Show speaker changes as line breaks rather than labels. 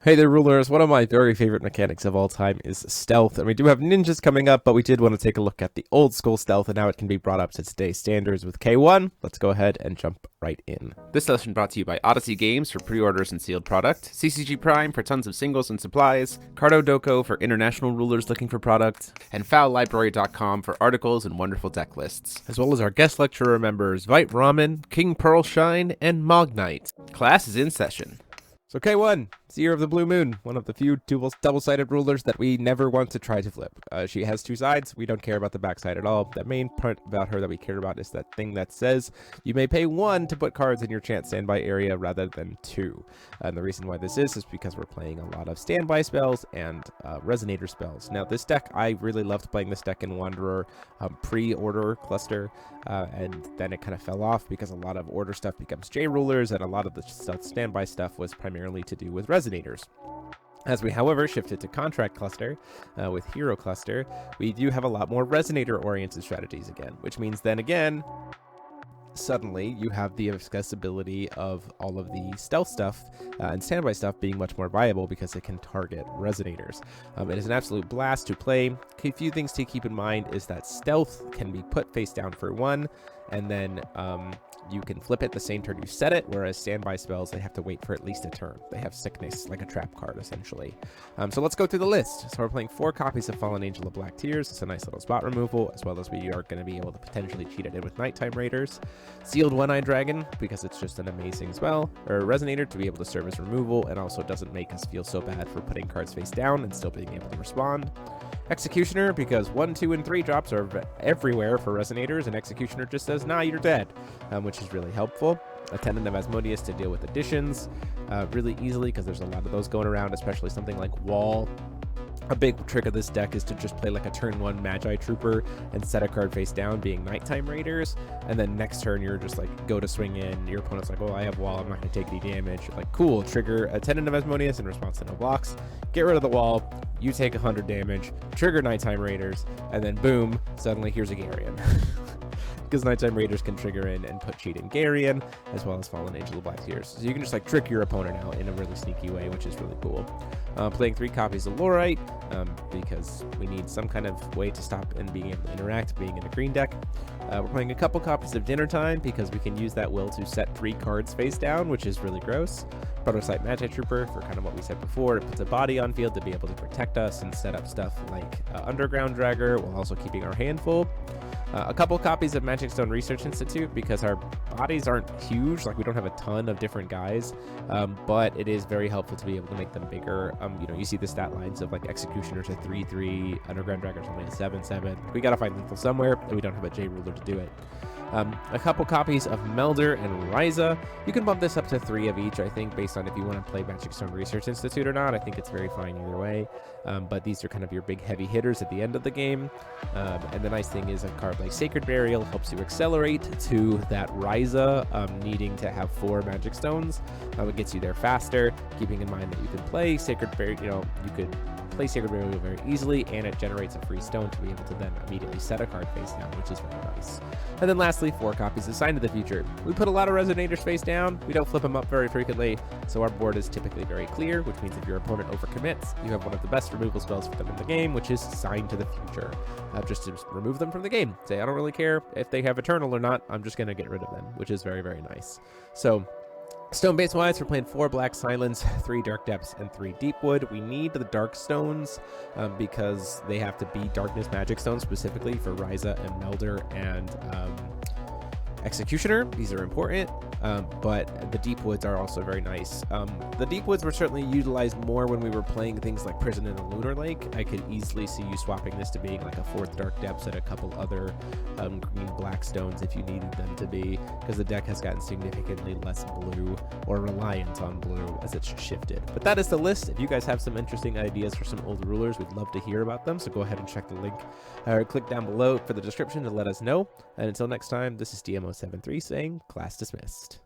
Hey there, rulers. One of my very favorite mechanics of all time is stealth, and we do have ninjas coming up, but we did want to take a look at the old school stealth and how it can be brought up to today's standards with K1. Let's go ahead and jump right in.
This session brought to you by Odyssey Games for pre-orders and sealed product, CCG Prime for tons of singles and supplies, Cardo Doko for international rulers looking for product, and FowlLibrary.com for articles and wonderful deck lists,
As well as our guest lecturer members, Vite Ramen, King Pearl Shine, and Mognite.
Class is in session.
So K1, it's the Year of the Blue Moon, one of the few double-sided rulers that we never want to try to flip. She has two sides. We don't care about the back side at all. The main part about her that we care about is that thing that says you may pay 1 to put cards in your chance standby area rather than 2. And the reason why this is because we're playing a lot of standby spells and resonator spells. Now this deck, I really loved playing this deck in Wanderer pre-order cluster, and then it kind of fell off because a lot of order stuff becomes J-rulers, and a lot of the standby stuff was primarily to do with resonators. As we, however, shifted to contract cluster with hero cluster, we do have a lot more resonator-oriented strategies again, which means then again, suddenly you have the accessibility of all of the stealth stuff and standby stuff being much more viable because it can target resonators. It is an absolute blast to play. A few things to keep in mind is that stealth can be put face down for 1, and then you can flip it the same turn you set it, whereas standby spells, they have to wait for at least a turn. They have sickness, like a trap card, essentially. So let's go through the list. So we're playing 4 copies of Fallen Angel of Black Tears. It's a nice little spot removal, as well as we are going to be able to potentially cheat it in with Nighttime Raiders. Sealed One-Eyed Dragon, because it's just an amazing spell, or Resonator to be able to serve as removal, and also doesn't make us feel so bad for putting cards face down and still being able to respond. Executioner, because 1, 2, and 3 drops are everywhere for Resonators, and Executioner just says, nah, you're dead, which is really helpful. Attendant of Asmodeus to deal with additions really easily, because there's a lot of those going around, especially something like Wall. A big trick of this deck is to just play like a turn 1 Magi Trooper and set a card face down, being Nighttime Raiders, and then next turn you're just like, go to swing in, your opponent's like, oh, I have Wall, I'm not going to take any damage. You're like, cool, trigger Attendant of Asmodeus in response to no blocks, get rid of the Wall, you take 100 damage, trigger Nighttime Raiders, and then boom, suddenly here's a Garion. Because Nighttime Raiders can trigger in and put cheat in Garion, as well as Fallen Angel of Black Tears. So you can just like trick your opponent out in a really sneaky way, which is really cool. Playing 3 copies of Lorite, because we need some kind of way to stop and being able to interact, being in a green deck. We're playing a couple copies of Dinner Time, because we can use that will to set 3 cards face down, which is really gross. Prototype Magi Trooper, for kind of what we said before, it puts a body on field to be able to protect us and set up stuff like Underground Dragger, while also keeping our hand full. A couple copies of Magic Stone Research Institute, because our bodies aren't huge, like we don't have a ton of different guys, but it is very helpful to be able to make them bigger. You see the stat lines of like Executioners at 3/3, Underground Draggers only at 7/7. We gotta find lethal somewhere, and we don't have a J ruler to do it. A couple copies of Melder and Ryza. You can bump this up to 3 of each, I think, based on if you want to play Magic Stone Research Institute or not. I think it's very fine either way. But these are kind of your big heavy hitters at the end of the game. And the nice thing is a card like Sacred Burial helps you accelerate to that Ryza, needing to have 4 Magic Stones. It gets you there faster, keeping in mind that you can play Sacred Burial, you could play Sacred Burial very easily, and it generates a free stone to be able to then immediately set a card face down, which is very nice. And then lastly, 4 copies of Sign of the Future. We put a lot of Resonators face down. We don't flip them up very frequently, so our board is typically very clear, which means if your opponent overcommits, you have one of the best removal spells for them in the game, which is Sign to the Future. Just to remove them from the game. Say, I don't really care if they have Eternal or not, I'm just going to get rid of them, which is very, very nice. So stone base wise, we're playing 4 Black Silence, 3 Dark Depths, and 3 Deepwood. We need the Dark Stones because they have to be Darkness Magic Stones specifically for Ryza and Melder and Executioner. These are important, but the Deepwoods are also very nice. The Deepwoods were certainly utilized more when we were playing things like Prison in the Lunar Lake. I could easily see you swapping this to being like a 4th Dark Depths and a couple other green-black stones if you needed them to be, because the deck has gotten significantly less blue or reliant on blue as it's shifted. But that is the list. If you guys have some interesting ideas for some old rulers, we'd love to hear about them, so go ahead and check the link or click down below for the description to let us know. And until next time, this is DMO73 saying, class dismissed.